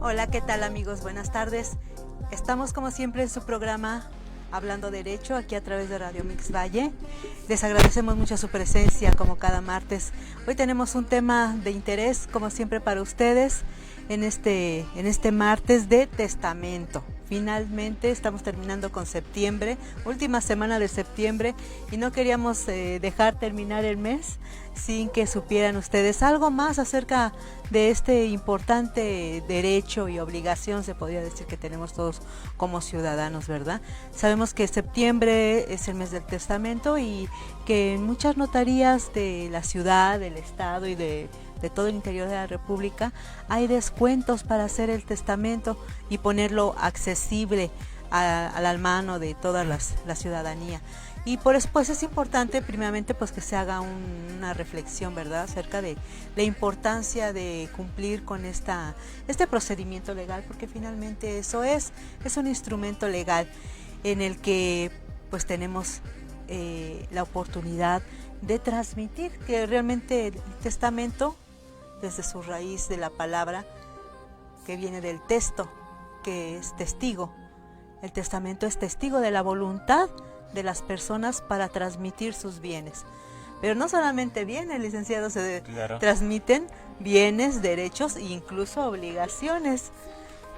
Hola, ¿qué tal amigos? Buenas tardes. Estamos como siempre en su programa Hablando Derecho, aquí a través de Radio Mix Valle. Les agradecemos mucho su presencia como cada martes. Hoy tenemos un tema de interés como siempre para ustedes en este martes de testamento. Finalmente estamos terminando con septiembre, última semana de septiembre, y no queríamos dejar terminar el mes sin que supieran ustedes algo más acerca de este importante derecho y obligación, se podría decir, que tenemos todos como ciudadanos, ¿verdad? Sabemos que septiembre es el mes del testamento y que en muchas notarías de la ciudad, del estado y de todo el interior de la República hay descuentos para hacer el testamento y ponerlo accesible a la mano de toda la ciudadanía. Y por eso pues es importante primeramente pues que se haga una reflexión, ¿verdad?, acerca de la importancia de cumplir con este procedimiento legal, porque finalmente eso es un instrumento legal en el que pues tenemos la oportunidad de transmitir que realmente el testamento, desde su raíz de la palabra que viene del testo, que es testigo. El testamento es testigo de la voluntad de las personas para transmitir sus bienes. Pero no solamente bienes, licenciado, transmiten bienes, derechos e incluso obligaciones.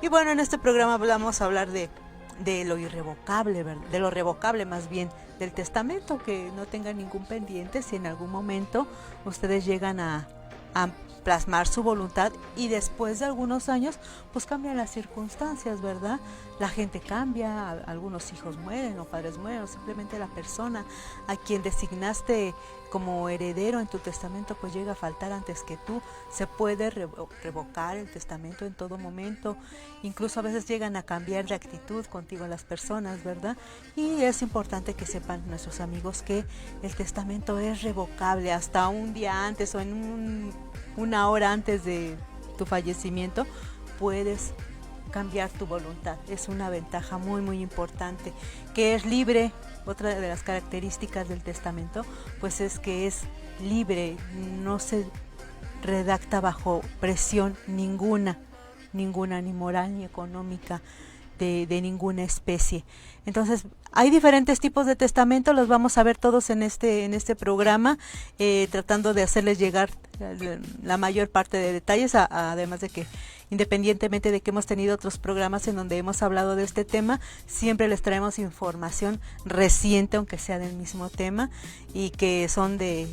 Y bueno, en este programa vamos a hablar de lo irrevocable, de lo revocable más bien, del testamento, que no tenga ningún pendiente si en algún momento ustedes llegan a plasmar su voluntad y después de algunos años pues cambian las circunstancias, ¿verdad? La gente cambia, algunos hijos mueren o padres mueren, o simplemente la persona a quien designaste como heredero en tu testamento pues llega a faltar antes que tú. Se puede revocar el testamento en todo momento, incluso a veces llegan a cambiar de actitud contigo las personas, ¿verdad? Y es importante que sepan nuestros amigos que el testamento es revocable hasta un día antes o en una hora antes de tu fallecimiento puedes cambiar tu voluntad. Es una ventaja muy muy importante, que es libre. Otra de las características del testamento pues es que es libre, no se redacta bajo presión ninguna, ni moral ni económica de ninguna especie. Entonces hay diferentes tipos de testamento, los vamos a ver todos en este programa, tratando de hacerles llegar la mayor parte de detalles, además de que independientemente de que hemos tenido otros programas en donde hemos hablado de este tema, siempre les traemos información reciente, aunque sea del mismo tema, y que son de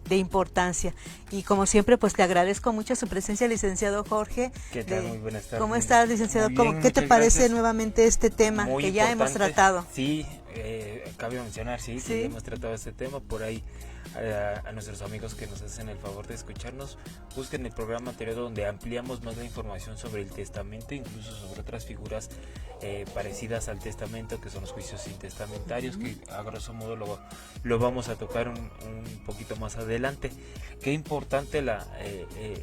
importancia. Y como siempre pues le agradezco mucho su presencia, licenciado Jorge. ¿Qué tal? Muy buenas tardes. ¿Cómo estás, licenciado? Bien, ¿Qué te parece gracias. Nuevamente este tema Muy que importante. ya hemos tratado? Sí, cabe mencionar, sí, que ya hemos tratado este tema. Por ahí a nuestros amigos que nos hacen el favor de escucharnos, busquen el programa anterior donde ampliamos más la información sobre el testamento, incluso sobre otras figuras parecidas al testamento, que son los juicios intestamentarios, que a grosso modo lo vamos a tocar un poquito más adelante. Qué importante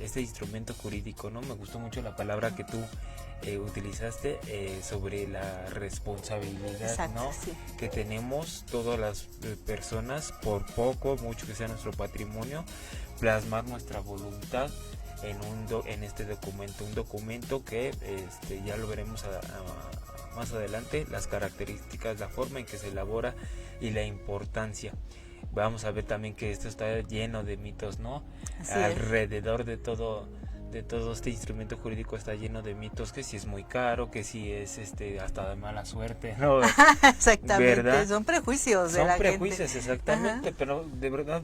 este instrumento jurídico, ¿no? Me gustó mucho la palabra que tú utilizaste sobre la responsabilidad. Exacto, ¿no? Sí. Que tenemos todas las personas, por poco, mucho que sea nuestro patrimonio, plasmar nuestra voluntad en este documento, un documento que ya lo veremos más adelante, las características, la forma en que se elabora y la importancia. Vamos a ver también que esto está lleno de mitos, ¿no? Alrededor de todo este instrumento jurídico está lleno de mitos, que si es muy caro, que si es hasta de mala suerte, ¿no? Exactamente, ¿verdad? Son prejuicios de la gente. Son prejuicios, exactamente. Ajá. Pero de verdad,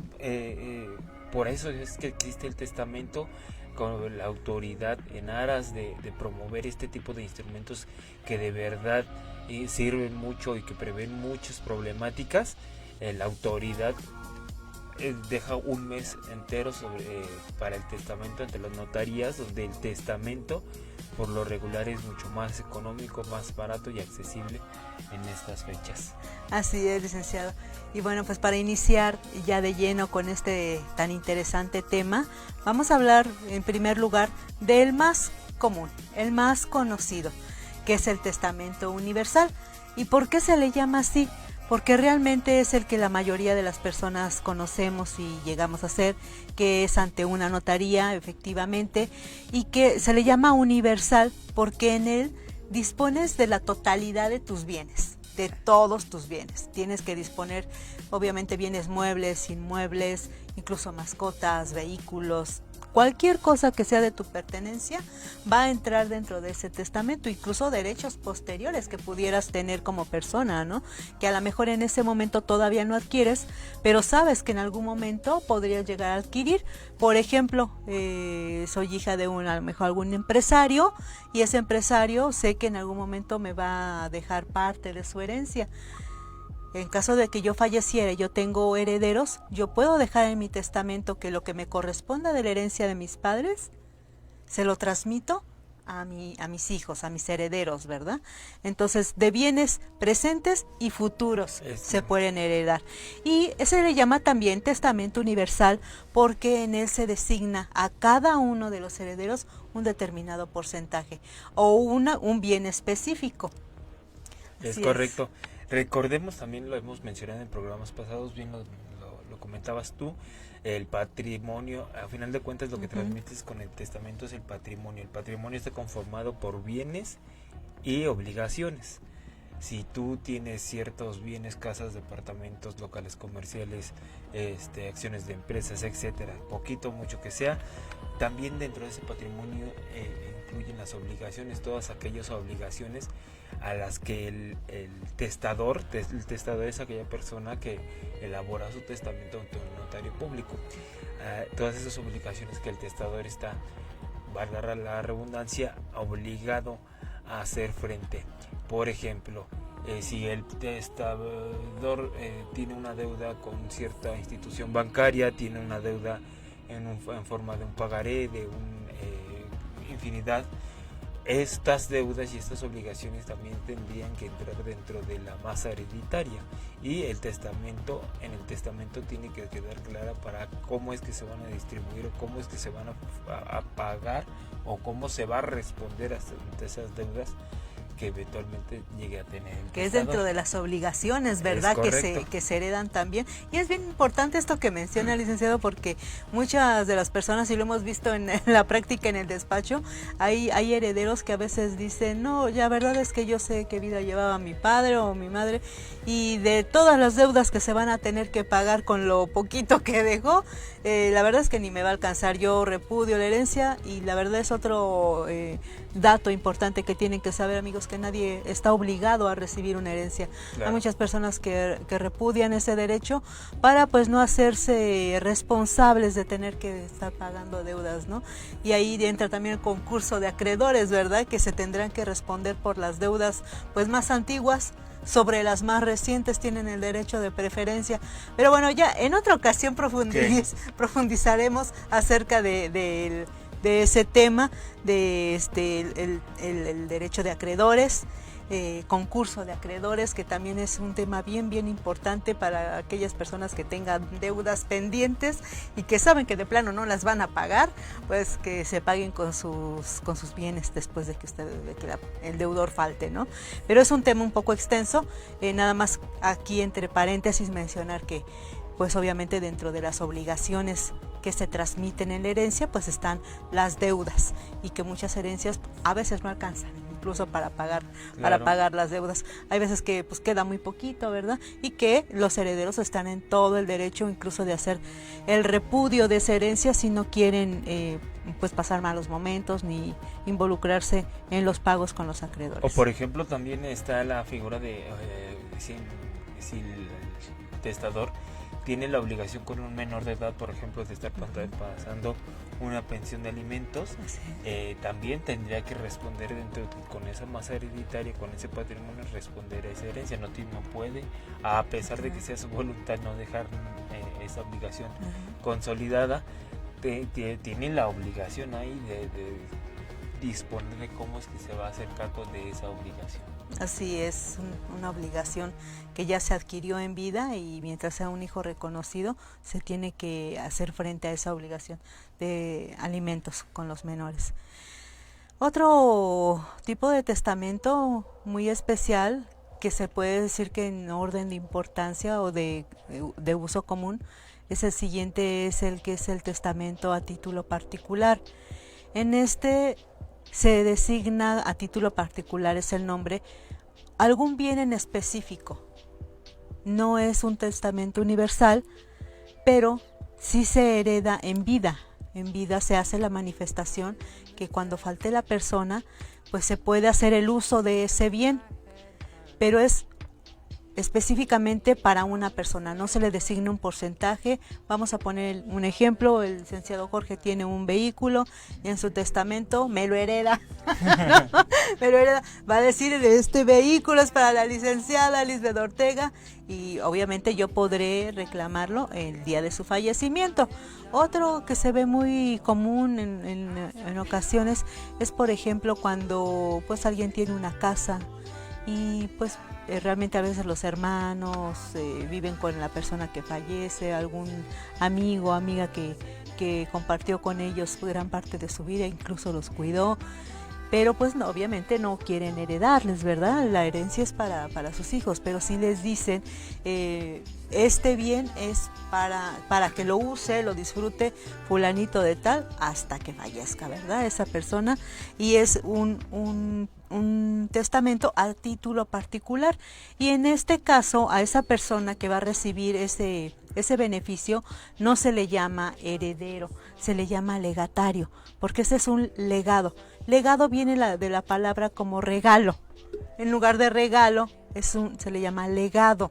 por eso es que existe el testamento, con la autoridad en aras de promover este tipo de instrumentos que de verdad sirven mucho y que prevén muchas problemáticas. La autoridad deja un mes entero para el testamento ante las notarías, donde el testamento por lo regular es mucho más económico, más barato y accesible en estas fechas. Así es, licenciado. Y bueno, pues para iniciar ya de lleno con este tan interesante tema, vamos a hablar en primer lugar del más común, el más conocido, que es el testamento universal. ¿Y por qué se le llama así? porque realmente es el que la mayoría de las personas conocemos y llegamos a hacer, que es ante una notaría, efectivamente, y que se le llama universal porque en él dispones de la totalidad de tus bienes, de todos tus bienes. Tienes que disponer, obviamente, bienes muebles, inmuebles, incluso mascotas, vehículos, cualquier cosa que sea de tu pertenencia va a entrar dentro de ese testamento, incluso derechos posteriores que pudieras tener como persona, ¿no? Que a lo mejor en ese momento todavía no adquieres, pero sabes que en algún momento podrías llegar a adquirir. Por ejemplo, soy hija de a lo mejor algún empresario, y ese empresario sé que en algún momento me va a dejar parte de su herencia. En caso de que yo falleciera y yo tengo herederos, yo puedo dejar en mi testamento que lo que me corresponda de la herencia de mis padres, se lo transmito a mis hijos, a mis herederos, ¿verdad? Entonces, de bienes presentes y futuros se pueden heredar. Y se le llama también testamento universal porque en él se designa a cada uno de los herederos un determinado porcentaje o un bien específico. Es correcto. Recordemos, también lo hemos mencionado en programas pasados, bien lo comentabas tú, el patrimonio, a final de cuentas lo que transmites con el testamento es el patrimonio. El patrimonio está conformado por bienes y obligaciones. Si tú tienes ciertos bienes, casas, departamentos, locales comerciales, acciones de empresas, etcétera, poquito o mucho que sea, también dentro de ese patrimonio incluyen las obligaciones, todas aquellas obligaciones a las que el testador es aquella persona que elabora su testamento ante un notario público. Todas esas obligaciones que el testador está, valga la redundancia, obligado a hacer frente. Por ejemplo, si el testador tiene una deuda con cierta institución bancaria, tiene una deuda en forma de un pagaré, de infinidad, estas deudas y estas obligaciones también tendrían que entrar dentro de la masa hereditaria, y en el testamento tiene que quedar clara para cómo es que se van a distribuir o cómo es que se van a pagar o cómo se va a responder ante esas deudas que eventualmente llegue a tener el que es dentro de las obligaciones, ¿verdad? Que se heredan también. Y es bien importante esto que menciona el licenciado, porque muchas de las personas, y lo hemos visto en la práctica en el despacho, hay herederos que a veces dicen, no, ya verdad es que yo sé qué vida llevaba mi padre o mi madre, y de todas las deudas que se van a tener que pagar con lo poquito que dejó, la verdad es que ni me va a alcanzar. Yo repudio la herencia, y la verdad es otro dato importante que tienen que saber, amigos, que nadie está obligado a recibir una herencia. Claro. Hay muchas personas que repudian ese derecho para pues no hacerse responsables de tener que estar pagando deudas, ¿no? Y ahí entra también el concurso de acreedores, ¿verdad? Que se tendrán que responder por las deudas pues más antiguas. Sobre las más recientes tienen el derecho de preferencia. Pero bueno, ya en otra ocasión profundizaremos acerca de ese tema, de el derecho de acreedores, concurso de acreedores, que también es un tema bien importante para aquellas personas que tengan deudas pendientes y que saben que de plano no las van a pagar, pues que se paguen con sus bienes después de que el deudor falte, ¿no? Pero es un tema un poco extenso, nada más aquí entre paréntesis mencionar que pues obviamente dentro de las obligaciones que se transmiten en la herencia pues están las deudas, y que muchas herencias a veces no alcanzan incluso para pagar las deudas. Hay veces que pues queda muy poquito, ¿verdad? Y que los herederos están en todo el derecho incluso de hacer el repudio de esa herencia si no quieren pues pasar malos momentos ni involucrarse en los pagos con los acreedores. O por ejemplo también está la figura de si el testador tiene la obligación con un menor de edad, por ejemplo, de estar pasando una pensión de alimentos, también tendría que responder con esa masa hereditaria, con ese patrimonio, responder a esa herencia. No puede, a pesar de que sea su voluntad, no dejar esa obligación consolidada. Tiene la obligación ahí de disponer de cómo es que se va a hacer cargo de esa obligación. Así es, una obligación que ya se adquirió en vida, y mientras sea un hijo reconocido se tiene que hacer frente a esa obligación de alimentos con los menores. Otro tipo de testamento muy especial que se puede decir que en orden de importancia o de uso común, es el siguiente, es el que es el testamento a título particular. En este se designa a título particular, es el nombre, algún bien en específico. No es un testamento universal, pero sí se hereda en vida. En vida se hace la manifestación que cuando falte la persona, pues se puede hacer el uso de ese bien, pero es específicamente para una persona, no se le designa un porcentaje. Vamos a poner un ejemplo: el licenciado Jorge tiene un vehículo y en su testamento me lo hereda. ¿No? Me lo hereda. Va a decir, este vehículo es para la licenciada Lisbeth Ortega, y obviamente yo podré reclamarlo el día de su fallecimiento. Otro que se ve muy común en ocasiones es, por ejemplo, cuando pues alguien tiene una casa y pues realmente a veces los hermanos viven con la persona que fallece, algún amigo o amiga que compartió con ellos gran parte de su vida, incluso los cuidó, pero pues no, obviamente no quieren heredarles, ¿verdad? La herencia es para sus hijos, pero sí les dicen, este bien es para que lo use, lo disfrute fulanito de tal hasta que fallezca, ¿verdad? Esa persona, y es un testamento a título particular, y en este caso a esa persona que va a recibir ese beneficio no se le llama heredero, se le llama legatario, porque ese es un legado. Legado viene de la palabra como regalo. En lugar de regalo se le llama legado.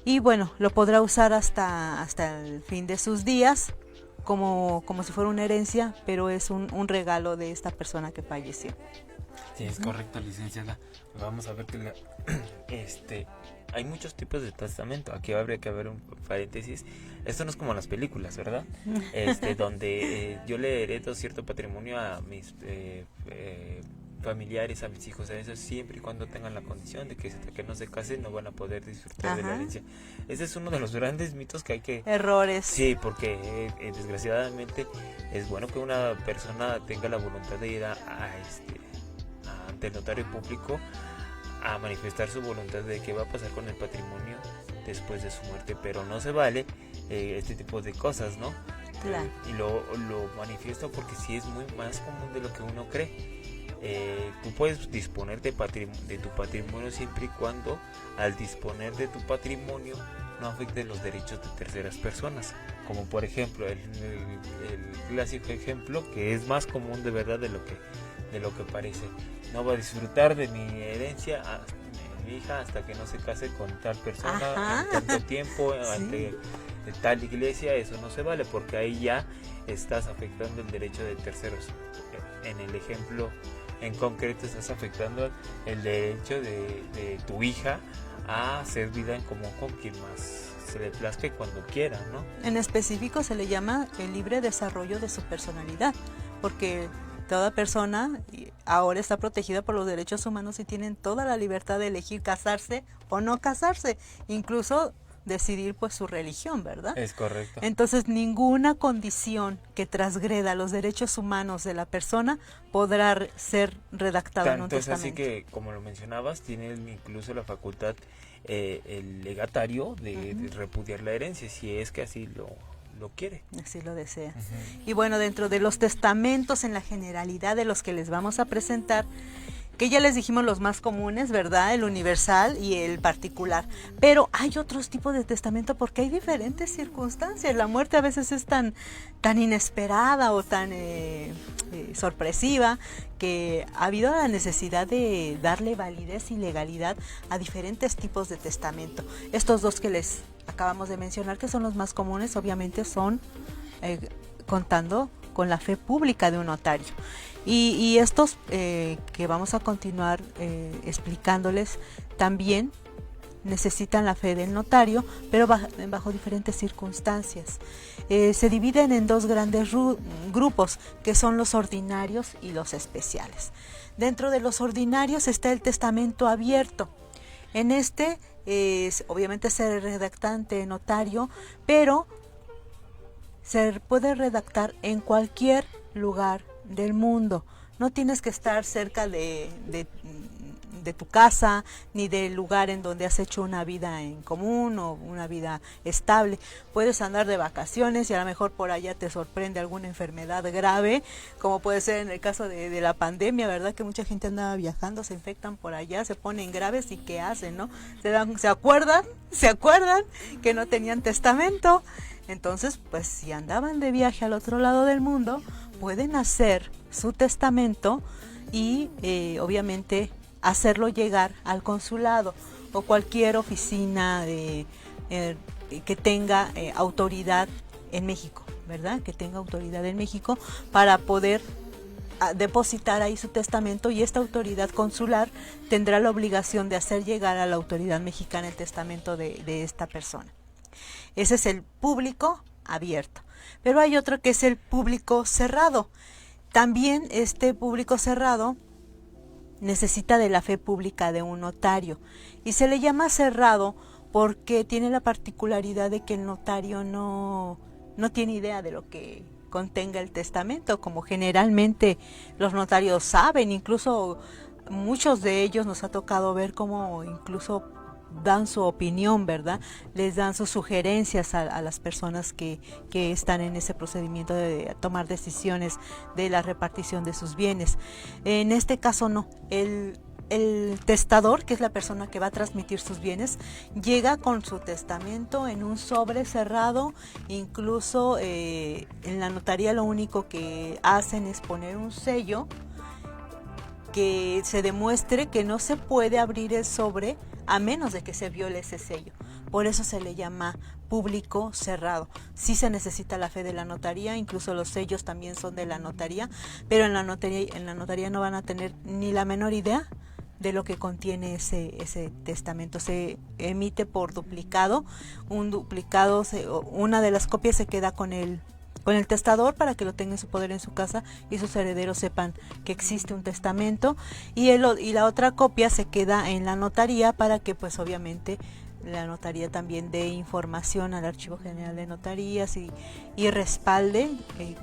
Y bueno, lo podrá usar hasta el fin de sus días como si fuera una herencia, pero es un regalo de esta persona que falleció. Sí, es correcto, licenciada. Vamos a ver que hay muchos tipos de testamento. Aquí habría que haber un paréntesis. Esto no es como las películas, ¿verdad? Donde yo le heredo cierto patrimonio a mis familiares, a mis hijos, a eso siempre y cuando tengan la condición de que hasta que no se casen no van a poder disfrutar de la herencia. Ese es uno de los grandes mitos que hay que... Errores. Sí, porque desgraciadamente es bueno que una persona tenga la voluntad de ir ante el notario público a manifestar su voluntad de qué va a pasar con el patrimonio después de su muerte, pero no se vale este tipo de cosas, ¿no? Claro. Y lo manifiesto porque sí es muy más común de lo que uno cree. Tú puedes disponer de tu patrimonio siempre y cuando al disponer de tu patrimonio no afecte los derechos de terceras personas, como por ejemplo el clásico ejemplo que es más común de verdad de lo que parece. No va a disfrutar de mi herencia mi hija hasta que no se case con tal persona en tanto tiempo, sí, ante tal iglesia. Eso no se vale porque ahí ya estás afectando el derecho de terceros. En el ejemplo en concreto estás afectando el derecho de tu hija a ser vida en común con quien más se le plazca y cuando quiera, ¿no? En específico se le llama el libre desarrollo de su personalidad, porque toda persona ahora está protegida por los derechos humanos y tienen toda la libertad de elegir casarse o no casarse, incluso decidir pues su religión, ¿verdad? Es correcto. Entonces ninguna condición que transgreda los derechos humanos de la persona podrá ser redactada en un testamento. Así que, como lo mencionabas, tiene incluso la facultad el legatario de repudiar la herencia, si es que así lo quiere. Así lo desea. Y bueno, dentro de los testamentos en la generalidad de los que les vamos a presentar, que ya les dijimos los más comunes, ¿verdad? El universal y el particular. Pero hay otros tipos de testamento porque hay diferentes circunstancias. La muerte a veces es tan inesperada o tan sorpresiva que ha habido la necesidad de darle validez y legalidad a diferentes tipos de testamento. Estos dos que les acabamos de mencionar, que son los más comunes, obviamente son contando con la fe pública de un notario. Y estos que vamos a continuar explicándoles también necesitan la fe del notario, pero bajo diferentes circunstancias. Se dividen en dos grandes grupos, que son los ordinarios y los especiales. Dentro de los ordinarios está el testamento abierto. En este obviamente ser redactante notario, pero se puede redactar en cualquier lugar del mundo. No tienes que estar cerca de de tu casa, ni del lugar en donde has hecho una vida en común o una vida estable. Puedes andar de vacaciones y a lo mejor por allá te sorprende alguna enfermedad grave, como puede ser en el caso de la pandemia, ¿verdad? Que mucha gente andaba viajando, se infectan por allá, se ponen graves y ¿qué hacen, no? ¿Se acuerdan que no tenían testamento? Entonces, pues si andaban de viaje al otro lado del mundo, pueden hacer su testamento y obviamente hacerlo llegar al consulado o cualquier oficina que tenga autoridad en México, ¿verdad? Que tenga autoridad en México para poder depositar ahí su testamento, y esta autoridad consular tendrá la obligación de hacer llegar a la autoridad mexicana el testamento de esta persona. Ese es el público abierto. Pero hay otro que es el público cerrado. También este público cerrado necesita de la fe pública de un notario, y se le llama cerrado porque tiene la particularidad de que el notario no tiene idea de lo que contenga el testamento, como generalmente los notarios saben. Incluso muchos de ellos nos ha tocado ver cómo incluso dan su opinión, ¿verdad? Les dan sus sugerencias a las personas que están en ese procedimiento de tomar decisiones de la repartición de sus bienes. En este caso no, el testador, que es la persona que va a transmitir sus bienes, llega con su testamento en un sobre cerrado. Incluso en la notaría lo único que hacen es poner un sello que se demuestre que no se puede abrir el sobre a menos de que se viole ese sello. Por eso se le llama público cerrado. Sí se necesita la fe de la notaría, incluso los sellos también son de la notaría, pero en la notaría no van a tener ni la menor idea de lo que contiene ese testamento. Se emite por duplicado. Un duplicado, una de las copias se queda con el testador para que lo tenga en su poder en su casa y sus herederos sepan que existe un testamento, y la otra copia se queda en la notaría para que pues obviamente la notaría también dé información al Archivo General de Notarías y respalde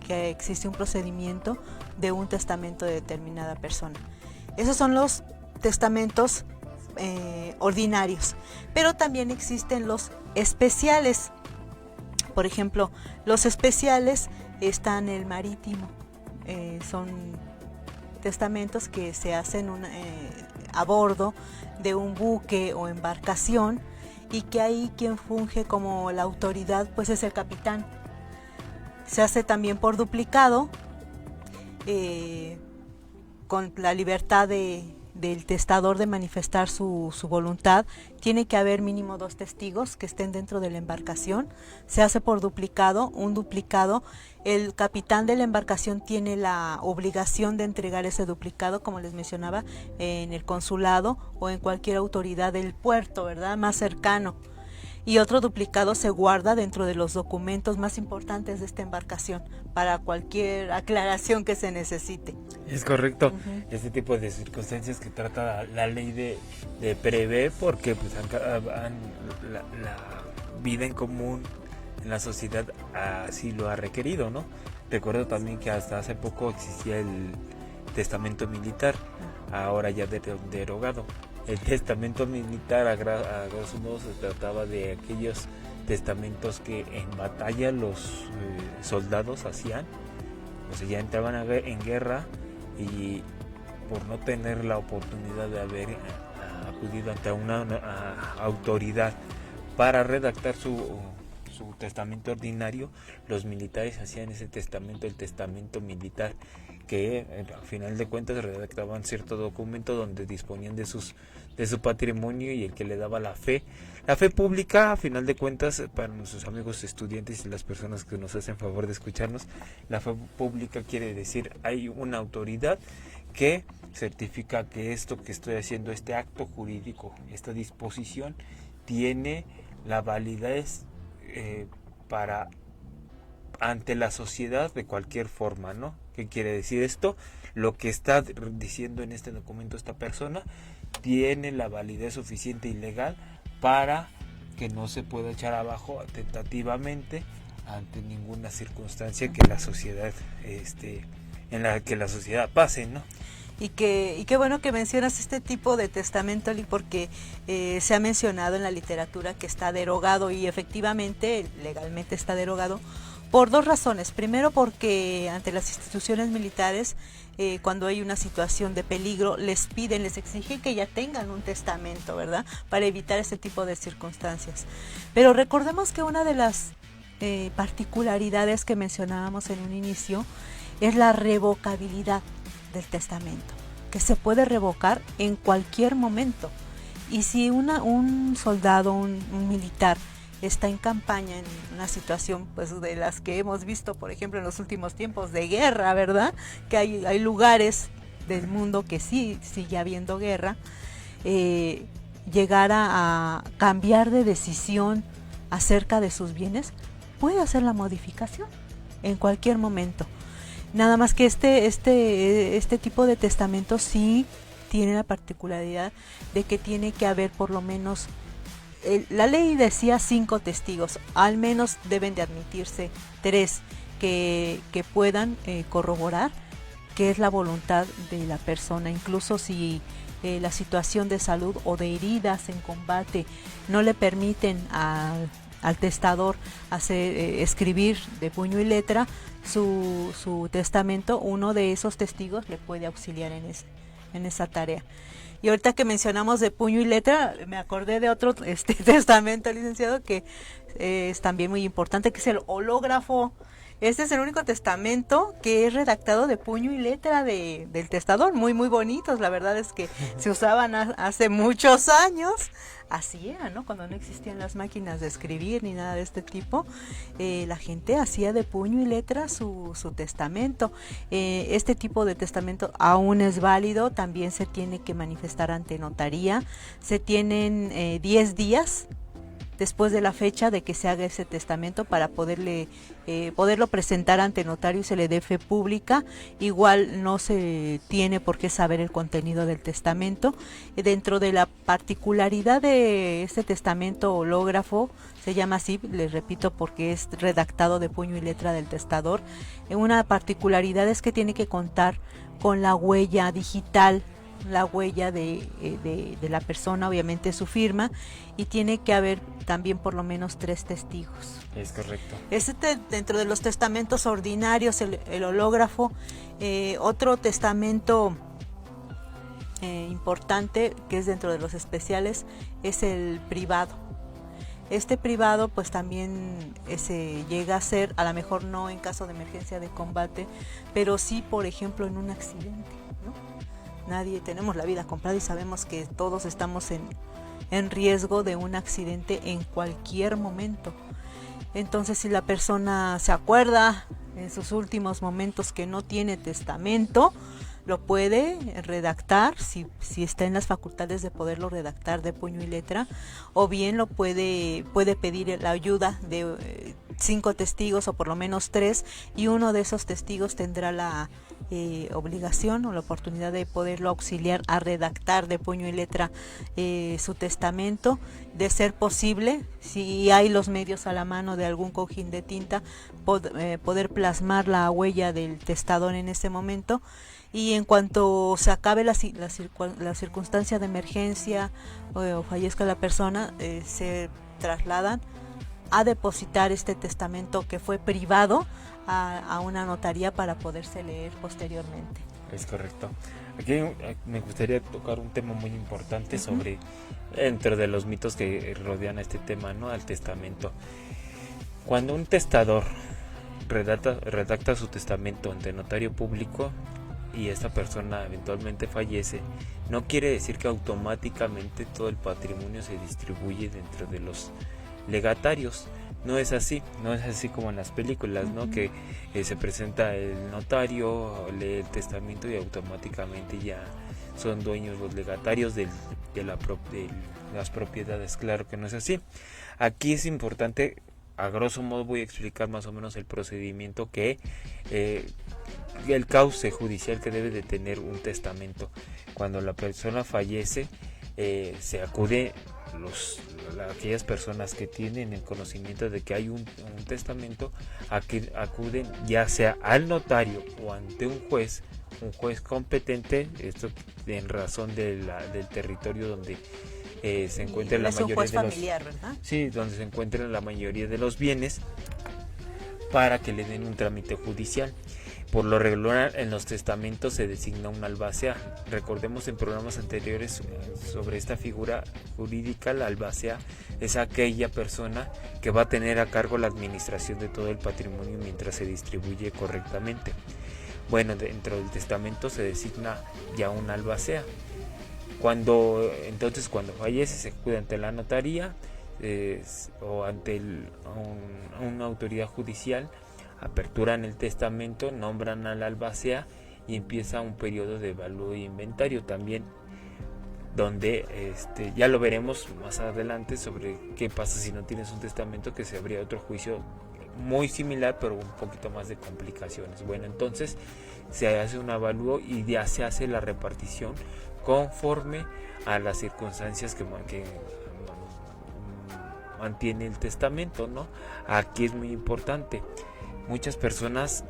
que existe un procedimiento de un testamento de determinada persona. Esos son los testamentos ordinarios, pero también existen los especiales. Por ejemplo, los especiales están el marítimo, son testamentos que se hacen a bordo de un buque o embarcación, y que ahí quien funge como la autoridad pues es el capitán. Se hace también por duplicado, con la libertad del testador de manifestar su voluntad. Tiene que haber mínimo 2 testigos que estén dentro de la embarcación. Se hace por duplicado. Un duplicado, el capitán de la embarcación tiene la obligación de entregar ese duplicado, como les mencionaba, en el consulado o en cualquier autoridad del puerto, ¿verdad?, más cercano. Y otro duplicado se guarda dentro de los documentos más importantes de esta embarcación para cualquier aclaración que se necesite. Es correcto. Este tipo de circunstancias que trata la ley de prever, porque pues la vida en común en la sociedad así lo ha requerido, ¿no? Recuerdo también que hasta hace poco existía el testamento militar, ahora ya derogado. El testamento militar, a grosso modo, se trataba de aquellos testamentos que en batalla los soldados hacían. O sea, ya entraban en guerra, y por no tener la oportunidad de haber acudido ante una autoridad para redactar su testamento ordinario, los militares hacían ese testamento, el testamento militar, que al final de cuentas redactaban cierto documento donde disponían de su patrimonio, y el que le daba la fe pública. A final de cuentas, para nuestros amigos estudiantes y las personas que nos hacen favor de escucharnos, la fe pública quiere decir hay una autoridad que certifica que esto que estoy haciendo, este acto jurídico, esta disposición, tiene la validez para ante la sociedad de cualquier forma, ¿no? ¿Qué quiere decir esto? Lo que está diciendo en este documento esta persona tiene la validez suficiente y legal para que no se pueda echar abajo tentativamente ante ninguna circunstancia que la sociedad en la que la sociedad pase, ¿no? Y qué bueno que mencionas este tipo de testamento, porque se ha mencionado en la literatura que está derogado, y efectivamente, legalmente está derogado, por dos razones. Primero, porque ante las instituciones militares, cuando hay una situación de peligro, les exigen que ya tengan un testamento, ¿verdad? Para evitar ese tipo de circunstancias. Pero recordemos que una de las particularidades que mencionábamos en un inicio es la revocabilidad del testamento, que se puede revocar en cualquier momento. Y si un soldado, un militar, está en campaña en una situación pues de las que hemos visto, por ejemplo, en los últimos tiempos de guerra, ¿verdad? Que hay lugares del mundo que sí sigue habiendo guerra, llegar a cambiar de decisión acerca de sus bienes, puede hacer la modificación en cualquier momento. Nada más que este tipo de testamento sí tiene la particularidad de que tiene que haber por lo menos, la ley decía 5 testigos, al menos deben de admitirse 3 que puedan corroborar que es la voluntad de la persona, incluso si la situación de salud o de heridas en combate no le permiten al testador escribir de puño y letra su testamento. Uno de esos testigos le puede auxiliar en esa tarea. Y ahorita que mencionamos de puño y letra, me acordé de otro testamento, licenciado, que es también muy importante, que es el hológrafo. Este es el único testamento que es redactado de puño y letra del testador. Muy, muy bonitos. La verdad es que se usaban hace muchos años. Así era, ¿no? Cuando no existían las máquinas de escribir ni nada de este tipo, la gente hacía de puño y letra su testamento. Este tipo de testamento aún es válido. También se tiene que manifestar ante notaría. Se tienen 10 días después de la fecha de que se haga ese testamento para poderlo presentar ante notario y se le dé fe pública. Igual no se tiene por qué saber el contenido del testamento. Dentro de la particularidad de este testamento hológrafo, se llama así, les repito, porque es redactado de puño y letra del testador, una particularidad es que tiene que contar con la huella digital, la huella de la persona, obviamente su firma, y tiene que haber también por lo menos 3 testigos. Es correcto. Dentro de los testamentos ordinarios, el hológrafo. Otro testamento importante que es dentro de los especiales es el privado. Este privado pues también se llega a ser, a lo mejor no en caso de emergencia de combate, pero sí, por ejemplo, en un accidente, ¿no? Nadie tenemos la vida comprada y sabemos que todos estamos en riesgo de un accidente en cualquier momento. Entonces, si la persona se acuerda en sus últimos momentos que no tiene testamento, lo puede redactar, si está en las facultades de poderlo redactar de puño y letra, o bien lo puede pedir la ayuda de 5 testigos o por lo menos 3, y uno de esos testigos tendrá la obligación o la oportunidad de poderlo auxiliar a redactar de puño y letra su testamento. De ser posible, si hay los medios a la mano de algún cojín de tinta, poder plasmar la huella del testador en ese momento. Y en cuanto se acabe la circunstancia de emergencia o fallezca la persona, se trasladan a depositar este testamento que fue privado a una notaría para poderse leer posteriormente. Es correcto. Aquí me gustaría tocar un tema muy importante sobre, entre de los mitos que rodean este tema, ¿no? Al testamento. Cuando un testador redacta su testamento ante notario público y esta persona eventualmente fallece, no quiere decir que automáticamente todo el patrimonio se distribuye dentro de los legatarios. No es así como en las películas, ¿no? Que se presenta el notario, lee el testamento y automáticamente ya son dueños los legatarios de las propiedades. Claro que no es así. Aquí es importante, a grosso modo voy a explicar más o menos el procedimiento el cauce judicial que debe de tener un testamento. Cuando la persona fallece, se acude aquellas personas que tienen el conocimiento de que hay un testamento, acuden ya sea al notario o ante un juez competente, esto en razón del territorio donde se encuentra la mayoría de familiar, ¿verdad? Sí, donde se encuentran la mayoría de los bienes, para que le den un trámite judicial. Por lo regular en los testamentos se designa un albacea. Recordemos en programas anteriores sobre esta figura jurídica. La albacea es aquella persona que va a tener a cargo la administración de todo el patrimonio mientras se distribuye correctamente. Bueno, dentro del testamento se designa ya un albacea. Cuando fallece se acude ante la notaría o ante una autoridad judicial, aperturan el testamento, nombran al albacea y empieza un periodo de evalúo e inventario también, donde ya lo veremos más adelante sobre qué pasa si no tienes un testamento, que se abría otro juicio muy similar pero un poquito más de complicaciones. Bueno, entonces se hace un avalúo y ya se hace la repartición conforme a las circunstancias que mantiene el testamento, ¿no? Aquí es muy importante. Muchas personas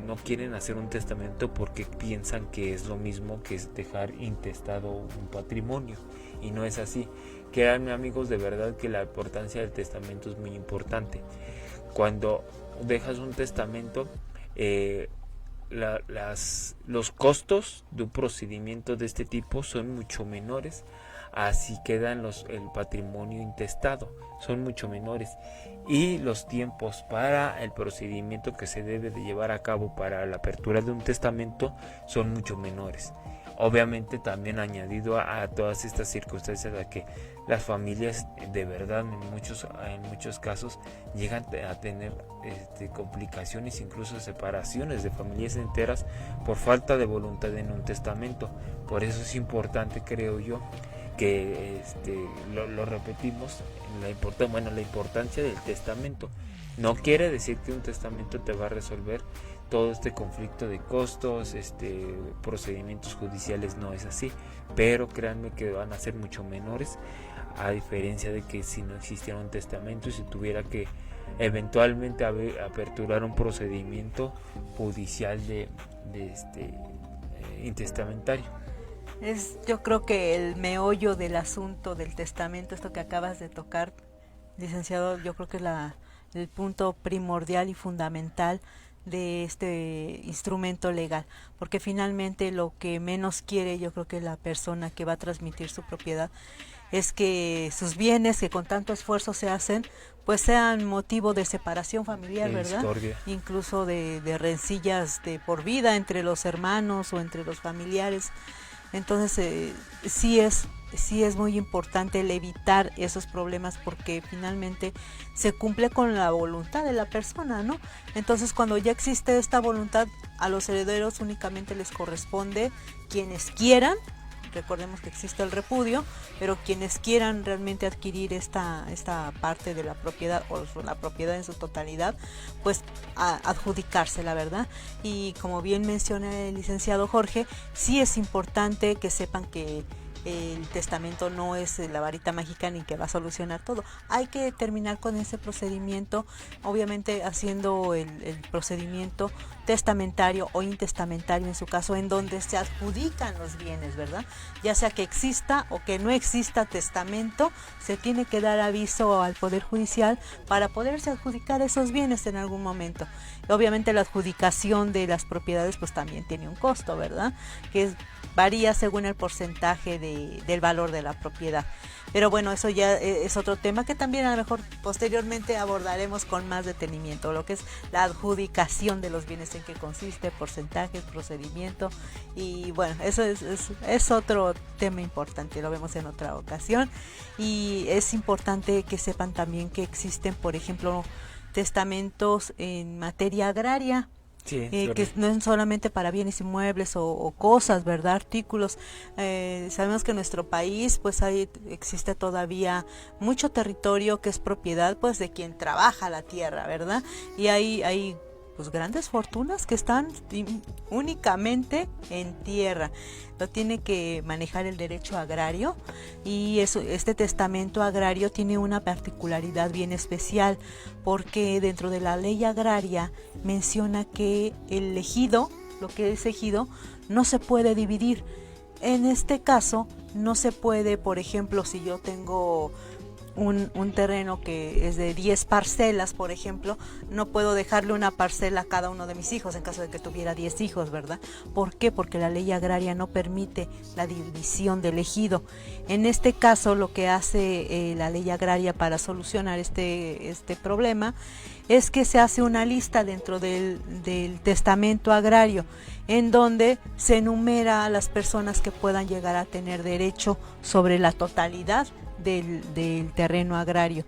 no quieren hacer un testamento porque piensan que es lo mismo que es dejar intestado un patrimonio, y no es así. Créanme, amigos, de verdad que la importancia del testamento es muy importante. Cuando dejas un testamento, los costos de un procedimiento de este tipo son mucho menores, así quedan el patrimonio intestado, son mucho menores, y los tiempos para el procedimiento que se debe de llevar a cabo para la apertura de un testamento son mucho menores. Obviamente también añadido a todas estas circunstancias a que las familias de verdad en muchos casos llegan a tener complicaciones, incluso separaciones de familias enteras por falta de voluntad en un testamento. Por eso es importante, creo yo, que lo repetimos, la importancia del testamento. No quiere decir que un testamento te va a resolver todo este conflicto de costos, procedimientos judiciales, no es así, pero créanme que van a ser mucho menores, a diferencia de que si no existiera un testamento y se tuviera que eventualmente aperturar un procedimiento judicial de intestamentario. Yo creo que el meollo del asunto del testamento, esto que acabas de tocar, licenciado, yo creo que es el punto primordial y fundamental de este instrumento legal, porque finalmente lo que menos quiere, yo creo que la persona que va a transmitir su propiedad, es que sus bienes que con tanto esfuerzo se hacen, pues sean motivo de separación familiar, ¿verdad? Discordia. Incluso de rencillas de por vida entre los hermanos o entre los familiares. Entonces sí es muy importante el evitar esos problemas, porque finalmente se cumple con la voluntad de la persona, ¿no? Entonces cuando ya existe esta voluntad, a los herederos únicamente les corresponde quienes quieran. Recordemos que existe el repudio, pero quienes quieran realmente adquirir esta parte de la propiedad o la propiedad en su totalidad, pues adjudicarse, la verdad. Y como bien menciona el licenciado Jorge, sí es importante que sepan que el testamento no es la varita mágica ni que va a solucionar todo. Hay que terminar con ese procedimiento, obviamente haciendo el procedimiento testamentario o intestamentario en su caso, en donde se adjudican los bienes, ¿verdad? Ya sea que exista o que no exista testamento, se tiene que dar aviso al Poder Judicial para poderse adjudicar esos bienes en algún momento. Y obviamente la adjudicación de las propiedades pues también tiene un costo, ¿verdad? Que varía según el porcentaje del valor de la propiedad. Pero bueno, eso ya es otro tema que también a lo mejor posteriormente abordaremos con más detenimiento, lo que es la adjudicación de los bienes, en qué consiste, porcentajes, procedimiento, y bueno, eso es otro tema importante, lo vemos en otra ocasión. Y es importante que sepan también que existen, por ejemplo, testamentos en materia agraria. Sí, que no es solamente para bienes inmuebles o cosas, ¿verdad? Artículos. Sabemos que en nuestro país pues existe todavía mucho territorio que es propiedad pues de quien trabaja la tierra, ¿verdad? Y hay pues grandes fortunas que están únicamente en tierra. Lo tiene que manejar el derecho agrario, y este testamento agrario tiene una particularidad bien especial, porque dentro de la ley agraria menciona que el ejido, lo que es ejido, no se puede dividir. En este caso no se puede, por ejemplo, si yo tengo un terreno que es de 10 parcelas, por ejemplo, no puedo dejarle una parcela a cada uno de mis hijos en caso de que tuviera 10 hijos, ¿verdad? ¿Por qué? Porque la ley agraria no permite la división del ejido. En este caso, lo que hace la ley agraria para solucionar este problema es que se hace una lista dentro del testamento agrario, en donde se enumera a las personas que puedan llegar a tener derecho sobre la totalidad del terreno agrario.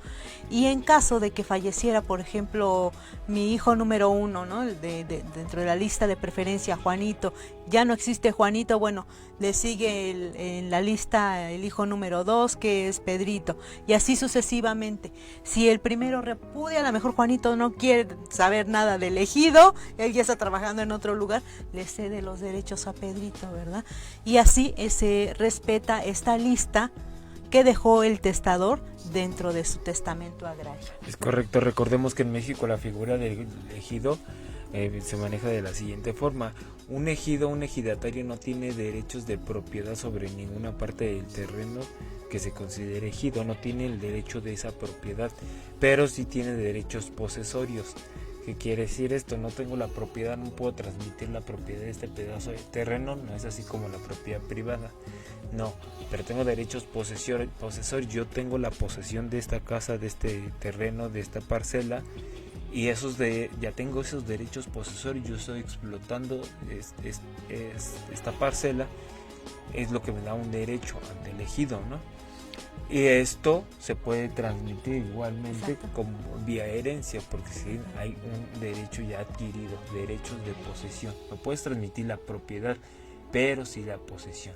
Y en caso de que falleciera, por ejemplo, mi hijo número 1, ¿no? Dentro de la lista de preferencia, Juanito, ya no existe Juanito, bueno, le sigue en la lista el hijo número 2, que es Pedrito, y así sucesivamente. Si el primero repudia, a lo mejor Juanito no quiere saber nada del ejido, él ya está trabajando en otro lugar, le cede los derechos a Pedrito, ¿verdad? Y así se respeta esta lista que dejó el testador dentro de su testamento agrario. Es correcto, recordemos que en México la figura del ejido se maneja de la siguiente forma: un ejido, un ejidatario no tiene derechos de propiedad sobre ninguna parte del terreno que se considere ejido, no tiene el derecho de esa propiedad, pero sí tiene derechos posesorios. ¿Qué quiere decir esto? No tengo la propiedad, no puedo transmitir la propiedad de este pedazo de terreno, no es así como la propiedad privada, no, pero tengo derechos posesorios. Yo tengo la posesión de esta casa, de este terreno, de esta parcela, y ya tengo esos derechos posesorios. Yo estoy explotando esta parcela, es lo que me da un derecho ante el ejido, ¿no? Y esto se puede transmitir igualmente como vía herencia, porque si hay un derecho ya adquirido, derechos de posesión. No puedes transmitir la propiedad, pero sí la posesión.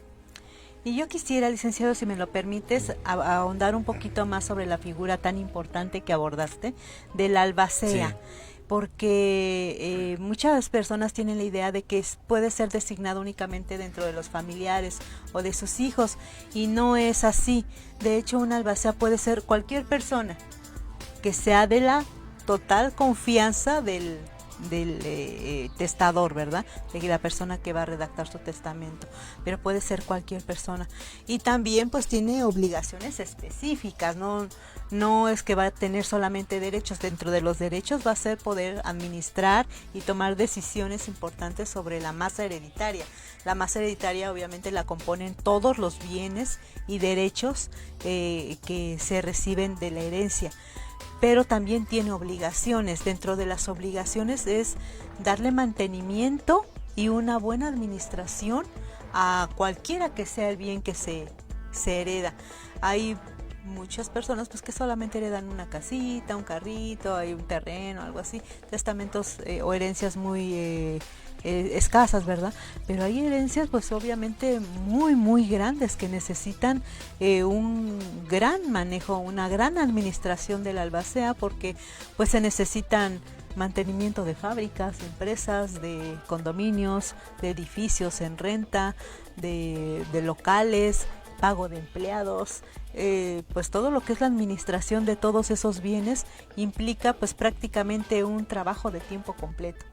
Y yo quisiera, licenciado, si me lo permites, ahondar un poquito más sobre la figura tan importante que abordaste del albacea. Sí. Porque muchas personas tienen la idea de que puede ser designado únicamente dentro de los familiares o de sus hijos, y no es así. De hecho, un albacea puede ser cualquier persona que sea de la total confianza del testador, ¿verdad? De la persona que va a redactar su testamento, pero puede ser cualquier persona. Y también pues tiene obligaciones específicas, no es que va a tener solamente derechos. Dentro de los derechos va a ser poder administrar y tomar decisiones importantes sobre la masa hereditaria. La masa hereditaria obviamente la componen todos los bienes y derechos que se reciben de la herencia, pero también tiene obligaciones. Dentro de las obligaciones es darle mantenimiento y una buena administración a cualquiera que sea el bien que se hereda. Hay muchas personas pues que solamente heredan una casita, un carrito, hay un terreno, algo así, testamentos o herencias muy escasas, ¿verdad? Pero hay herencias pues obviamente muy muy grandes que necesitan un gran manejo, una gran administración de la albacea, porque pues se necesitan mantenimiento de fábricas, de empresas, de condominios, de edificios en renta, de locales, pago de empleados, pues todo lo que es la administración de todos esos bienes implica pues prácticamente un trabajo de tiempo completo.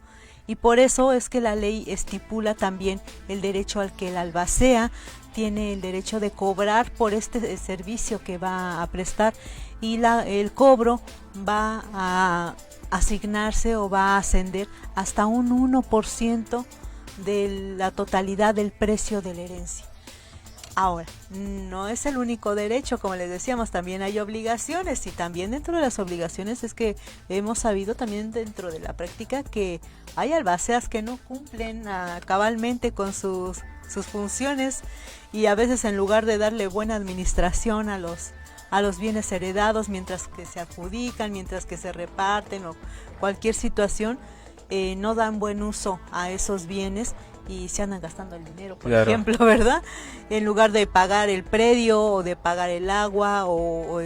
Y por eso es que la ley estipula también el derecho al que el albacea tiene el derecho de cobrar por este servicio que va a prestar, y el cobro va a asignarse o va a ascender hasta un 1% de la totalidad del precio de la herencia. Ahora, no es el único derecho, como les decíamos, también hay obligaciones, y también dentro de las obligaciones es que hemos sabido también dentro de la práctica que hay albaceas que no cumplen cabalmente con sus funciones, y a veces en lugar de darle buena administración a los bienes heredados, mientras que se adjudican, mientras que se reparten o cualquier situación, no dan buen uso a esos bienes y se andan gastando el dinero, por ejemplo, ¿verdad? En lugar de pagar el predio o de pagar el agua o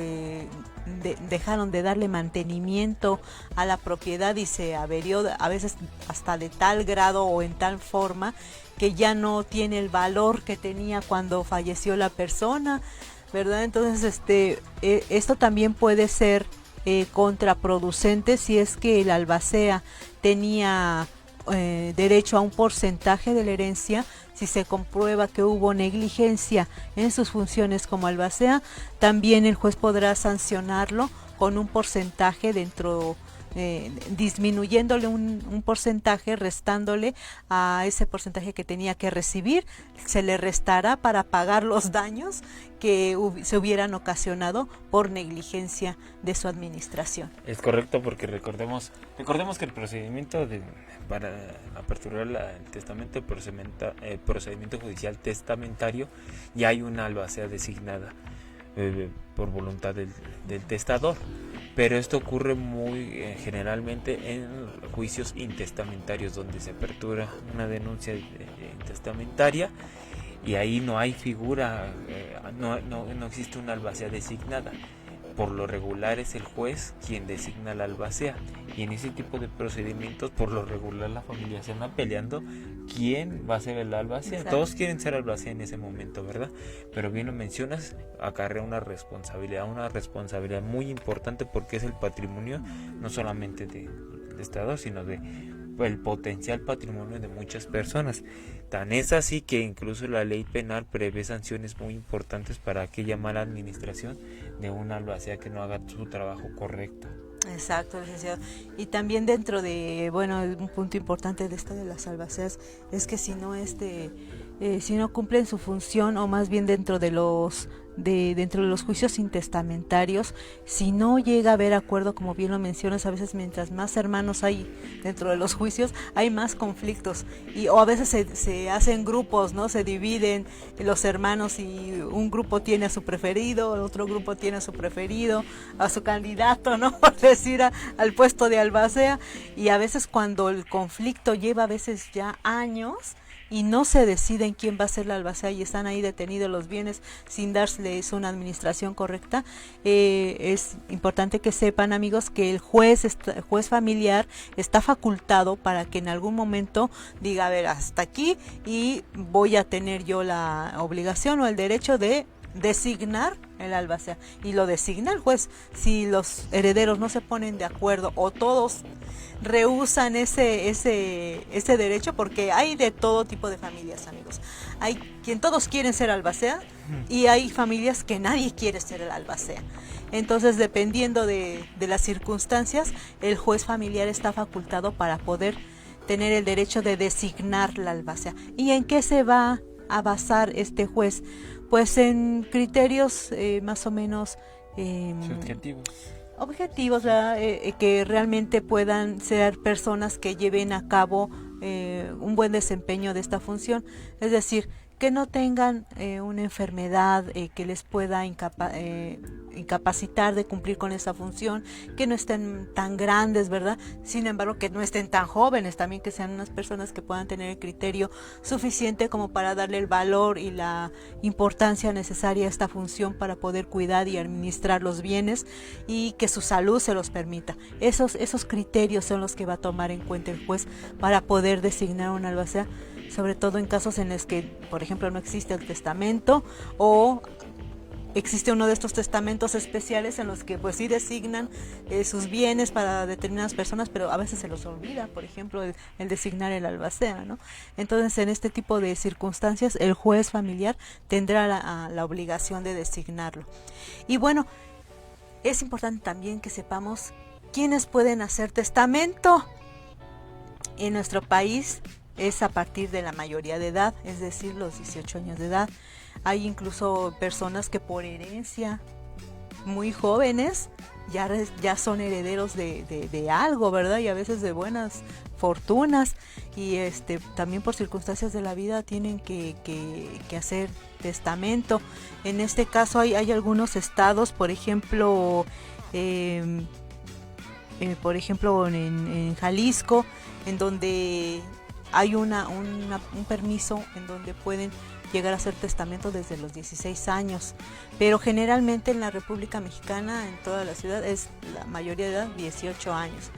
dejaron de darle mantenimiento a la propiedad y se averió a veces hasta de tal grado o en tal forma que ya no tiene el valor que tenía cuando falleció la persona, ¿verdad? Entonces esto también puede ser contraproducente si es que el albacea tenía derecho a un porcentaje de la herencia. Si se comprueba que hubo negligencia en sus funciones como albacea, también el juez podrá sancionarlo con un porcentaje dentro, disminuyéndole un porcentaje, restándole a ese porcentaje que tenía que recibir, se le restará para pagar los daños que se hubieran ocasionado por negligencia de su administración. Es correcto, porque recordemos que el procedimiento para aperturar el testamento, procedimiento judicial testamentario, ya hay una albacea designada por voluntad del testador, pero esto ocurre muy generalmente en juicios intestamentarios, donde se apertura una denuncia intestamentaria y ahí no hay figura, no existe una albacea designada. Por lo regular es el juez quien designa la albacea, y en ese tipo de procedimientos por lo regular la familia se anda peleando quién va a ser el albacea. Exacto. Todos quieren ser albacea en ese momento, ¿verdad? Pero bien lo mencionas, acarrea una responsabilidad muy importante, porque es el patrimonio no solamente del Estado, sino de el potencial patrimonio de muchas personas. Tan es así que incluso la ley penal prevé sanciones muy importantes para aquella mala administración de una albacea que no haga su trabajo correcto. Exacto, licenciado. Y también dentro de, un punto importante de esto de las albaceas es que si no cumplen su función, o más bien dentro de los juicios intestamentarios, si no llega a haber acuerdo, como bien lo mencionas, a veces mientras más hermanos hay dentro de los juicios, hay más conflictos, o a veces se hacen grupos, ¿no? Se dividen los hermanos y un grupo tiene a su preferido, el otro grupo tiene a su preferido, a su candidato, ¿no? Por decir, al puesto de albacea, y a veces cuando el conflicto lleva a veces ya años y no se deciden quién va a ser la albacea y están ahí detenidos los bienes sin darles una administración correcta, es importante que sepan, amigos, que el juez familiar está facultado para que en algún momento diga, a ver, hasta aquí, y voy a tener yo la obligación o el derecho de designar el albacea, y lo designa el juez. Si los herederos no se ponen de acuerdo o todos rehúsan ese derecho, porque hay de todo tipo de familias, amigos. Hay quien todos quieren ser albacea y hay familias que nadie quiere ser el albacea. Entonces, dependiendo de las circunstancias, el juez familiar está facultado para poder tener el derecho de designar la albacea. ¿Y en qué se va a basar este juez? Pues en criterios más o menos objetivos, que realmente puedan ser personas que lleven a cabo un buen desempeño de esta función, es decir, que no tengan una enfermedad que les pueda incapacitar de cumplir con esa función, que no estén tan grandes, ¿verdad? Sin embargo, que no estén tan jóvenes, también que sean unas personas que puedan tener el criterio suficiente como para darle el valor y la importancia necesaria a esta función para poder cuidar y administrar los bienes, y que su salud se los permita. Esos criterios son los que va a tomar en cuenta el juez para poder designar una albacea, sobre todo en casos en los que, por ejemplo, no existe el testamento, o existe uno de estos testamentos especiales en los que pues sí designan sus bienes para determinadas personas, pero a veces se los olvida, por ejemplo, el designar el albacea, ¿no? Entonces, en este tipo de circunstancias, el juez familiar tendrá la obligación de designarlo. Y bueno, es importante también que sepamos quiénes pueden hacer testamento. En nuestro país es a partir de la mayoría de edad, es decir, los 18 años de edad. Hay incluso personas que por herencia, muy jóvenes, ya son herederos de algo, ¿verdad? Y a veces de buenas fortunas, y también por circunstancias de la vida tienen que hacer testamento. En este caso hay algunos estados, por ejemplo, en Jalisco, en donde hay un permiso en donde pueden llegar a hacer testamento desde los 16 años, pero generalmente en la República Mexicana, en toda la ciudad, es la mayoría de edad 18 años,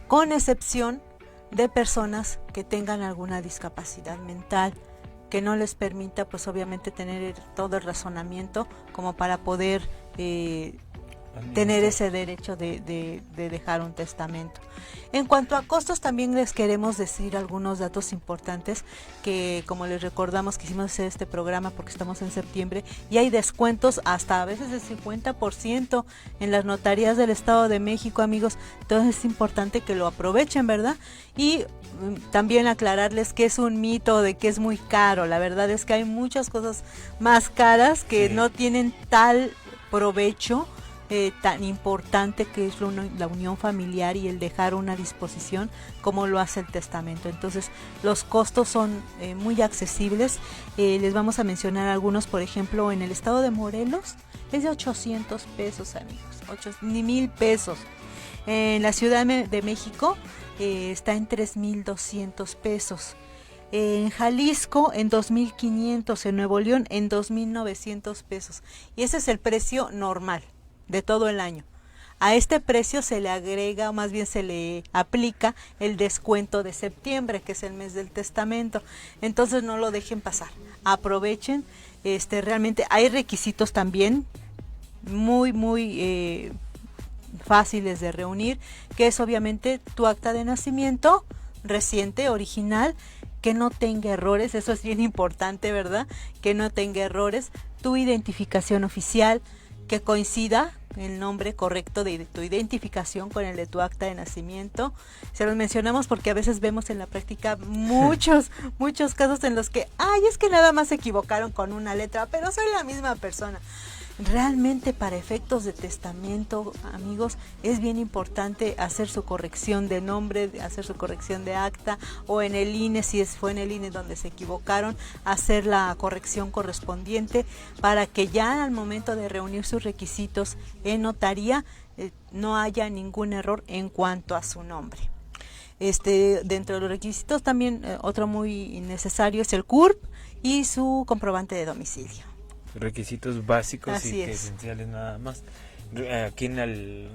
con excepción de personas que tengan alguna discapacidad mental que no les permita pues obviamente tener todo el razonamiento como para poder tener ese derecho de dejar un testamento. En cuanto a costos, también les queremos decir algunos datos importantes que, como les recordamos, quisimos hacer este programa porque estamos en septiembre y hay descuentos hasta a veces del 50% en las notarías del Estado de México, amigos. Entonces es importante que lo aprovechen, ¿verdad? Y también aclararles que es un mito de que es muy caro. La verdad es que hay muchas cosas más caras que no tienen tal provecho tan importante que es la unión familiar y el dejar una disposición como lo hace el testamento. Entonces los costos son muy accesibles. Les vamos a mencionar algunos. Por ejemplo, en el estado de Morelos es de 800 pesos, amigos, ni 1,000 pesos. En la Ciudad de México está en 3,200 pesos. En Jalisco en 2,500, en Nuevo León en 2,900 pesos. Y ese es el precio normal de todo el año. A este precio se le agrega, o más bien se le aplica el descuento de septiembre, que es el mes del testamento. Entonces no lo dejen pasar, aprovechen. Realmente hay requisitos también muy fáciles de reunir, que es obviamente tu acta de nacimiento reciente, original, que no tenga errores, eso es bien importante, ¿verdad? Que no tenga errores, tu identificación oficial, que coincida el nombre correcto de tu identificación con el de tu acta de nacimiento. Se los mencionamos porque a veces vemos en la práctica muchos casos en los que, es que nada más se equivocaron con una letra, pero soy la misma persona. Realmente para efectos de testamento, amigos, es bien importante hacer su corrección de nombre, hacer su corrección de acta, o en el INE, si fue en el INE donde se equivocaron, hacer la corrección correspondiente para que ya al momento de reunir sus requisitos en notaría no haya ningún error en cuanto a su nombre. Dentro de los requisitos también otro muy necesario es el CURP y su comprobante de domicilio. Requisitos básicos Así y que esenciales nada más. Aquí en el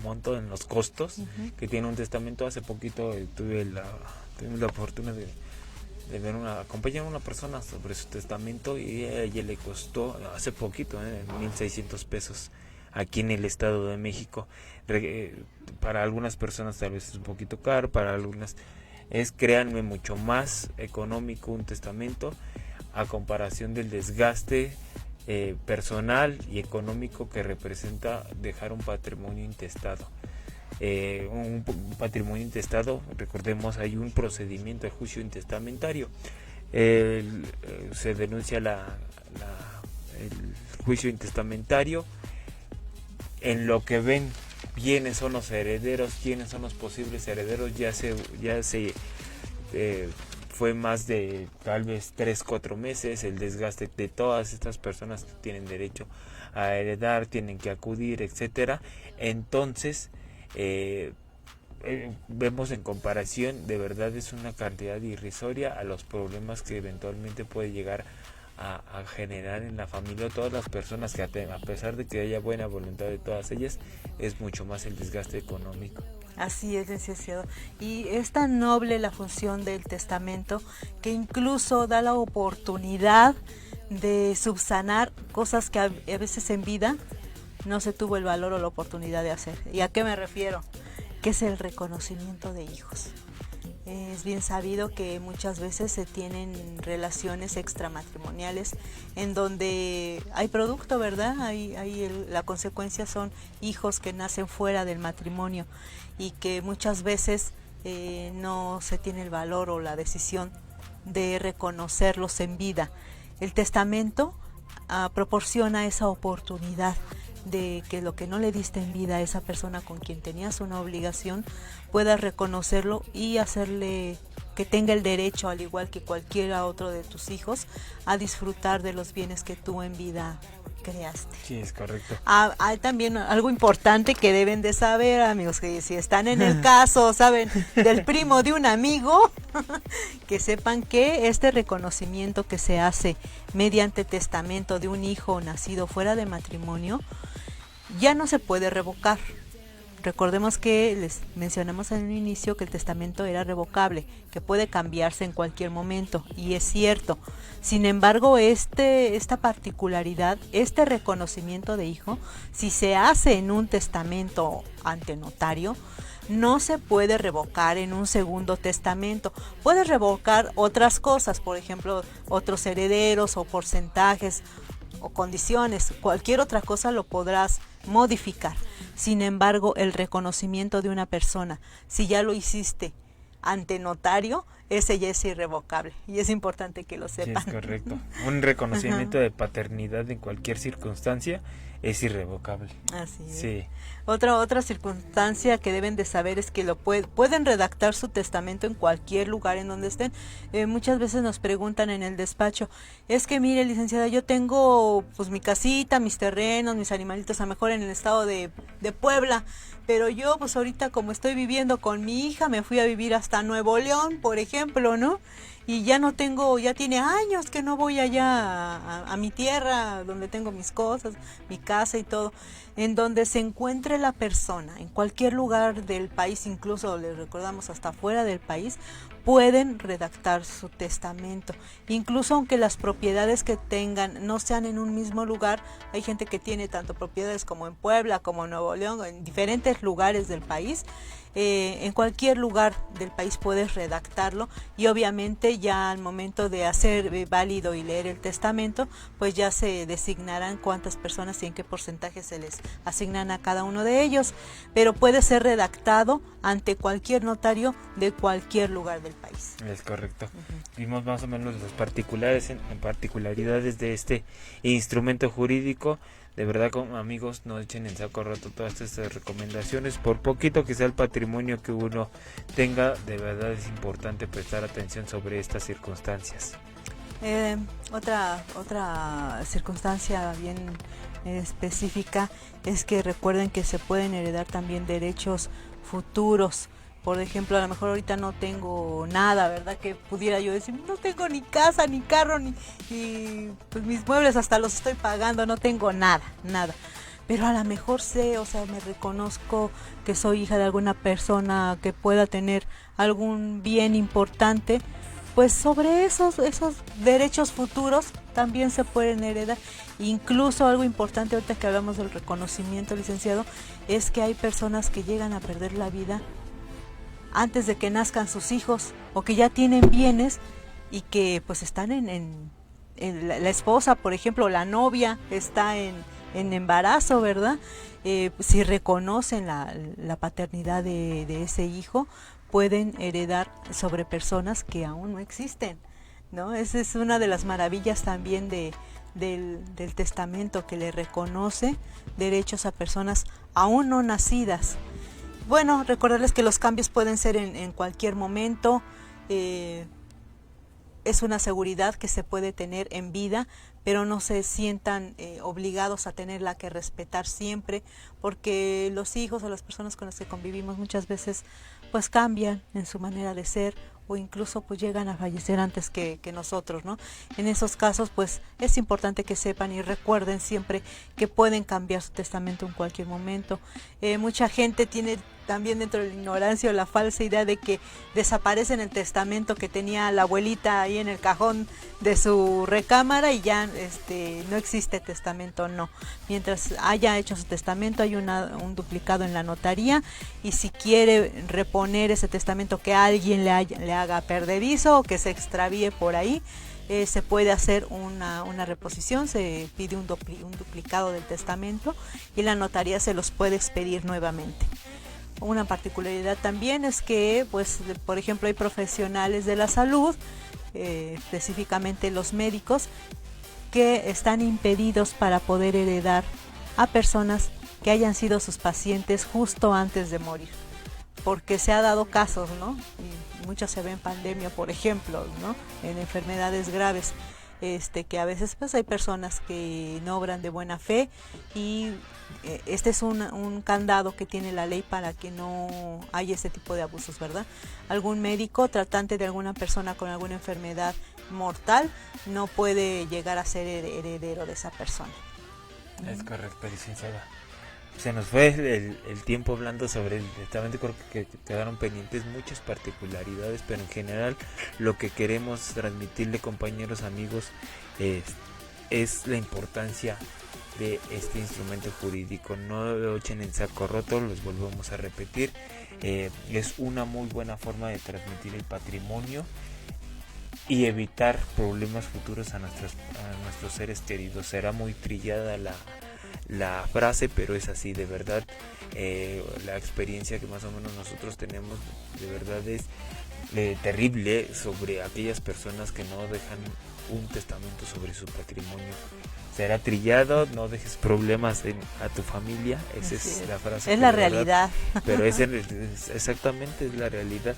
monto, en los costos que tiene un testamento, hace poquito tuve la fortuna de ver acompañar a una persona sobre su testamento y a ella le costó hace poquito 1,600 pesos aquí en el Estado de México. Para algunas personas tal vez es un poquito caro, para algunas créanme, mucho más económico un testamento a comparación del desgaste personal y económico que representa dejar un patrimonio intestado. Un patrimonio intestado, recordemos, hay un procedimiento de juicio intestamentario. Se denuncia el juicio intestamentario, en lo que ven quiénes son los herederos, quiénes son los posibles herederos. Ya se fue más de tal vez 3-4 meses el desgaste de todas estas personas que tienen derecho a heredar, tienen que acudir, etcétera. Entonces vemos en comparación, de verdad es una cantidad irrisoria a los problemas que eventualmente puede llegar a generar en la familia. Todas las personas que, a pesar de que haya buena voluntad de todas ellas, es mucho más el desgaste económico. Así es, licenciado. Y es tan noble la función del testamento que incluso da la oportunidad de subsanar cosas que a veces en vida no se tuvo el valor o la oportunidad de hacer. ¿Y a qué me refiero? Que es el reconocimiento de hijos. Es bien sabido que muchas veces se tienen relaciones extramatrimoniales en donde hay producto, ¿verdad? La consecuencia son hijos que nacen fuera del matrimonio y que muchas veces no se tiene el valor o la decisión de reconocerlos en vida. El testamento proporciona esa oportunidad de que lo que no le diste en vida a esa persona con quien tenías una obligación, puedas reconocerlo y hacerle que tenga el derecho, al igual que cualquiera otro de tus hijos, a disfrutar de los bienes que tú en vida creaste. Sí, es correcto. Hay también algo importante que deben de saber, amigos, que si están en el caso, saben, del primo de un amigo, que sepan que este reconocimiento que se hace mediante testamento de un hijo nacido fuera de matrimonio, ya no se puede revocar. Recordemos que les mencionamos en un inicio que el testamento era revocable, que puede cambiarse en cualquier momento, y es cierto. Sin embargo, esta particularidad, este reconocimiento de hijo, si se hace en un testamento ante notario, no se puede revocar en un segundo testamento. Puedes revocar otras cosas, por ejemplo, otros herederos o porcentajes o condiciones, cualquier otra cosa lo podrás modificar. Sin embargo, el reconocimiento de una persona, si ya lo hiciste ante notario, ese ya es irrevocable y es importante que lo sepan. Sí, es correcto. Un reconocimiento de paternidad en cualquier circunstancia es irrevocable. Así es. Sí. Otra circunstancia que deben de saber es que pueden redactar su testamento en cualquier lugar en donde estén. Muchas veces nos preguntan en el despacho, es que mire, licenciada, yo tengo pues mi casita, mis terrenos, mis animalitos, a lo mejor en el estado de Puebla, pero yo pues ahorita como estoy viviendo con mi hija, me fui a vivir hasta Nuevo León, por ejemplo, ¿no? Y ya tiene años que no voy allá a mi tierra, donde tengo mis cosas, mi casa y todo. En donde se encuentre la persona, en cualquier lugar del país, incluso les recordamos hasta fuera del país, pueden redactar su testamento. Incluso aunque las propiedades que tengan no sean en un mismo lugar, hay gente que tiene tanto propiedades como en Puebla, como en Nuevo León, en diferentes lugares del país. En cualquier lugar del país puedes redactarlo, y obviamente ya al momento de hacer válido y leer el testamento, pues ya se designarán cuántas personas y en qué porcentaje se les asignan a cada uno de ellos, pero puede ser redactado ante cualquier notario de cualquier lugar del país. Es correcto. Vimos más o menos las particularidades de este instrumento jurídico. De verdad, como amigos, no echen en saco roto todas estas recomendaciones. Por poquito que sea el patrimonio que uno tenga, de verdad es importante prestar atención sobre estas circunstancias. Otra circunstancia bien específica es que recuerden que se pueden heredar también derechos futuros. Por ejemplo, a lo mejor ahorita no tengo nada, ¿verdad? Que pudiera yo decir, no tengo ni casa, ni carro, ni pues mis muebles hasta los estoy pagando, no tengo nada. Pero a lo mejor me reconozco que soy hija de alguna persona que pueda tener algún bien importante, pues sobre esos derechos futuros también se pueden heredar. Incluso algo importante ahorita que hablamos del reconocimiento, licenciado, es que hay personas que llegan a perder la vida antes de que nazcan sus hijos, o que ya tienen bienes y que pues están en la esposa, por ejemplo, la novia está en embarazo, ¿verdad? Si reconocen la paternidad de ese hijo, pueden heredar sobre personas que aún no existen, ¿no? Esa es una de las maravillas también del testamento, que le reconoce derechos a personas aún no nacidas. Bueno, recordarles que los cambios pueden ser en cualquier momento. Es una seguridad que se puede tener en vida, pero no se sientan obligados a tenerla que respetar siempre, porque los hijos o las personas con las que convivimos muchas veces pues cambian en su manera de ser, o incluso pues llegan a fallecer antes que nosotros, ¿no? En esos casos pues es importante que sepan y recuerden siempre que pueden cambiar su testamento en cualquier momento. Mucha gente tiene también dentro de la ignorancia o la falsa idea de que desaparece en el testamento que tenía la abuelita ahí en el cajón de su recámara y ya no existe testamento. No, mientras haya hecho su testamento hay un duplicado en la notaría, y si quiere reponer ese testamento que alguien le haga perdedizo o que se extravíe por ahí, se puede hacer una reposición, se pide un duplicado del testamento y la notaría se los puede expedir nuevamente. Una particularidad también es que, pues, por ejemplo, hay profesionales de la salud, específicamente los médicos, que están impedidos para poder heredar a personas que hayan sido sus pacientes justo antes de morir, porque se ha dado casos, ¿no? Y muchos se ven en pandemia, por ejemplo, ¿no? En enfermedades graves. que a veces pues hay personas que no obran de buena fe y este es un candado que tiene la ley para que no haya ese tipo de abusos, ¿verdad? Algún médico tratante de alguna persona con alguna enfermedad mortal no puede llegar a ser heredero de esa persona. Es correcto, licenciada. Se nos fue el tiempo hablando sobre el testamento, creo que quedaron pendientes muchas particularidades, pero en general lo que queremos transmitirle, compañeros, amigos, es la importancia de este instrumento jurídico. No lo echen en saco roto, los volvemos a repetir. Es una muy buena forma de transmitir el patrimonio y evitar problemas futuros a nuestros seres queridos. Será muy trillada la frase, pero es así, de verdad. La experiencia que más o menos nosotros tenemos de verdad es terrible sobre aquellas personas que no dejan un testamento sobre su patrimonio. Será trillado, no dejes problemas a tu familia, esa es la frase. Es la realidad. Pero exactamente es la realidad.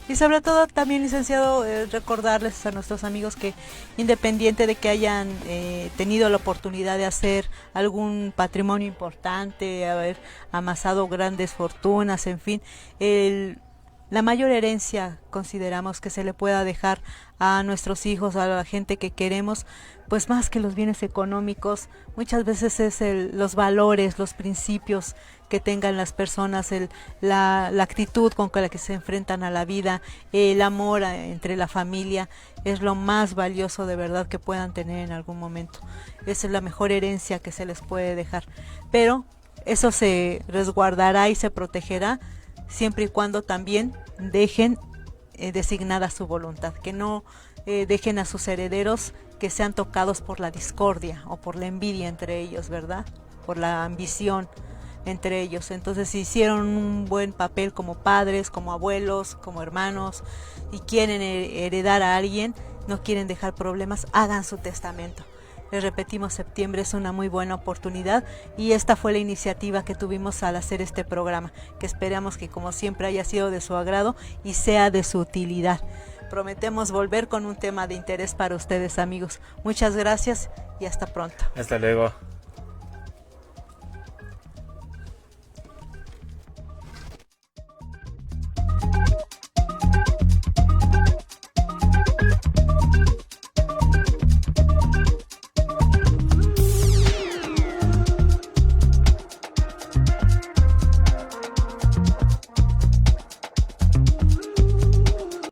Y sobre todo también, licenciado, recordarles a nuestros amigos que independiente de que hayan tenido la oportunidad de hacer algún patrimonio importante, haber amasado grandes fortunas, en fin, la mayor herencia consideramos que se le pueda dejar a nuestros hijos, a la gente que queremos, pues más que los bienes económicos, muchas veces es los valores, los principios que tengan las personas, la actitud con la que se enfrentan a la vida, el amor entre la familia, es lo más valioso de verdad que puedan tener en algún momento. Esa es la mejor herencia que se les puede dejar, pero eso se resguardará y se protegerá siempre y cuando también dejen designada su voluntad, que no dejen a sus herederos que sean tocados por la discordia o por la envidia entre ellos, ¿verdad? Por la ambición entre ellos. Entonces, si hicieron un buen papel como padres, como abuelos, como hermanos y quieren heredar a alguien, no quieren dejar problemas, hagan su testamento. Les repetimos, septiembre es una muy buena oportunidad y esta fue la iniciativa que tuvimos al hacer este programa, que esperamos que como siempre haya sido de su agrado y sea de su utilidad. Prometemos volver con un tema de interés para ustedes, amigos. Muchas gracias y hasta pronto. Hasta luego.